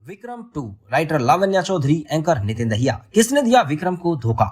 Vikram 2 writer Lavanya Chaudhary, anchor Nitin Dahiya. किसने दिया विक्रम को धोखा?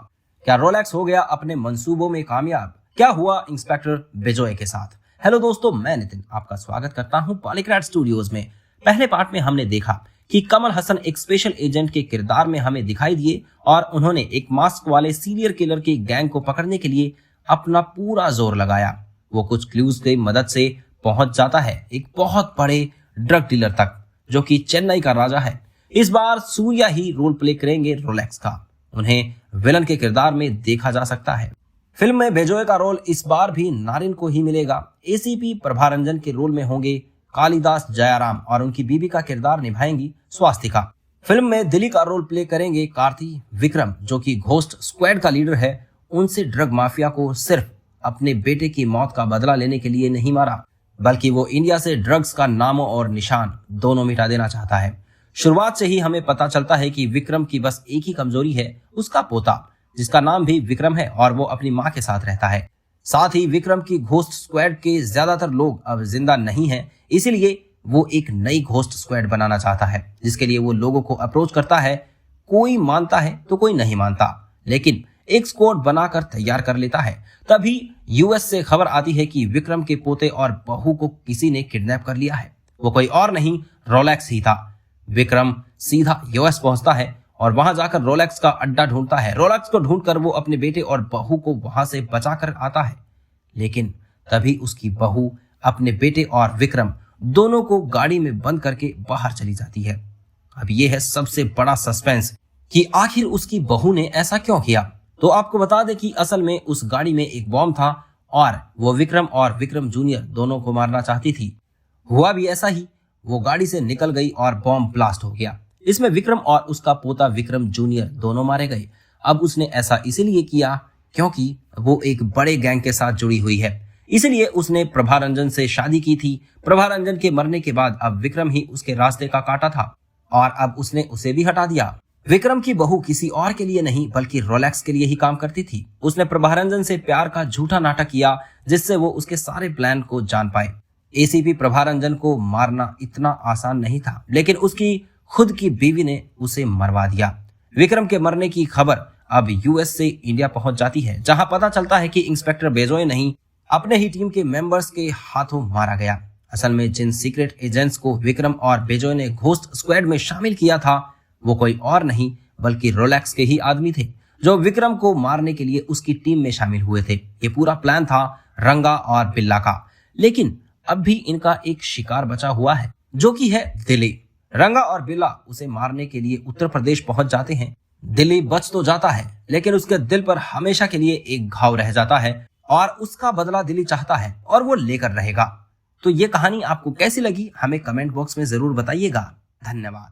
क्या रोलेक्स हो गया अपने मंसूबों में कामयाब? क्या हुआ इंस्पेक्टर बिजोय के साथ? हेलो दोस्तों, मैं नितिन आपका स्वागत करता हूं पॉलीक्रैट स्टूडियोज में। पहले पार्ट में हमने देखा कि कमल हसन एक स्पेशल एजेंट के किरदार में हमें दिखाई दिए और उन्होंने एक मास्क वाले सीरियल किलर की गैंग को पकड़ने के लिए अपना पूरा जोर लगाया। वो कुछ क्लूज की मदद से पहुंच जाता है एक बहुत बड़े ड्रग डीलर तक, जो कि चेन्नई का राजा है। इस बार सूर्या ही रोल प्ले करेंगे रोलेक्स का। उन्हें विलन के किरदार में देखा जा सकता है। फिल्म में बिजोय का रोल इस बार भी नारिन को ही मिलेगा। एसीपी प्रभारंजन के रोल में होंगे कालिदास जयाराम और उनकी बीबी का किरदार निभाएंगी स्वास्तिका। फिल्म में दिली का रोल प्ले करेंगे कार्ति विक्रम, जो कि घोस्ट स्क्वाड का लीडर है। उनसे ड्रग माफिया को सिर्फ अपने बेटे की मौत का बदला लेने के लिए नहीं मारा, बल्कि वो इंडिया से ड्रग्स का नामो और निशान दोनों मिटा देना चाहता है। शुरुआत से ही हमें पता चलता है कि विक्रम की बस एक ही कमजोरी है, उसका पोता, जिसका नाम भी विक्रम है और वो अपनी माँ के साथ रहता है। साथ ही विक्रम की घोस्ट स्क्वाड के ज्यादातर लोग अब जिंदा नहीं हैं, इसीलिए वो एक नई घोस्ट स्क्वाड बनाना चाहता है, जिसके लिए वो लोगों को अप्रोच करता है। कोई मानता है तो कोई नहीं मानता, लेकिन एक स्क्वाड बनाकर तैयार कर लेता है। तभी यूएस से खबर आती है कि विक्रम के पोते और बहू को किसी ने किडनैप कर लिया है। वो कोई और नहीं, रोलेक्स ही था। विक्रम सीधा यूएस पहुंचता है और वहां जाकर रोलेक्स का अड्डा ढूंढता है। रोलेक्स को ढूंढकर वो अपने बेटे और बहू को वहां से बचा कर आता है, लेकिन तभी उसकी बहू अपने बेटे और विक्रम दोनों को गाड़ी में बंद करके बाहर चली जाती है। अब ये है सबसे बड़ा सस्पेंस कि आखिर उसकी बहू ने ऐसा क्यों किया। तो आपको बता दें कि असल में उस गाड़ी में एक बॉम्ब था और वो विक्रम और विक्रम जूनियर दोनों को मारना चाहती थी। हुआ भी ऐसा ही, वो गाड़ी से निकल गई और बॉम्ब ब्लास्ट हो गया। इसमें विक्रम और उसका पोता विक्रम जूनियर दोनों मारे गए। अब उसने ऐसा इसीलिए किया क्योंकि वो एक बड़े गैंग के साथ जुड़ी हुई है, इसलिए उसने प्रभारंजन से शादी की थी। प्रभारंजन के मरने के बाद अब विक्रम ही उसके रास्ते का कांटा था और अब उसने उसे भी हटा दिया। विक्रम की बहू किसी और के लिए नहीं बल्कि रोलेक्स के लिए ही काम करती थी। उसने प्रभारंजन से प्यार का झूठा नाटक किया, जिससे वो उसके सारे प्लान को जान पाए। एसीपी प्रभारंजन को मारना इतना आसान नहीं था, लेकिन उसकी खुद की बीवी ने उसे मरवा दिया। विक्रम के मरने की खबर अब यूएस से इंडिया पहुंच जाती है, जहां पता चलता है कि इंस्पेक्टर बिजोय नहीं, अपने ही टीम के मेंबर्स के हाथों मारा गया। असल में जिन सीक्रेट एजेंट्स को विक्रम और बिजोय ने घोस्ट स्क्वाड में शामिल किया था, वो कोई और नहीं बल्कि रोलेक्स के ही आदमी थे, जो विक्रम को मारने के लिए उसकी टीम में शामिल हुए थे। ये पूरा प्लान था रंगा और बिल्ला का, लेकिन अब भी इनका एक शिकार बचा हुआ है, जो कि है दिली। रंगा और बिल्ला उसे मारने के लिए उत्तर प्रदेश पहुंच जाते हैं। दिली बच तो जाता है, लेकिन उसके दिल पर हमेशा के लिए एक घाव रह जाता है और उसका बदला दिली चाहता है और वो लेकर रहेगा। तो ये कहानी आपको कैसी लगी, हमें कमेंट बॉक्स में जरूर बताइएगा। धन्यवाद।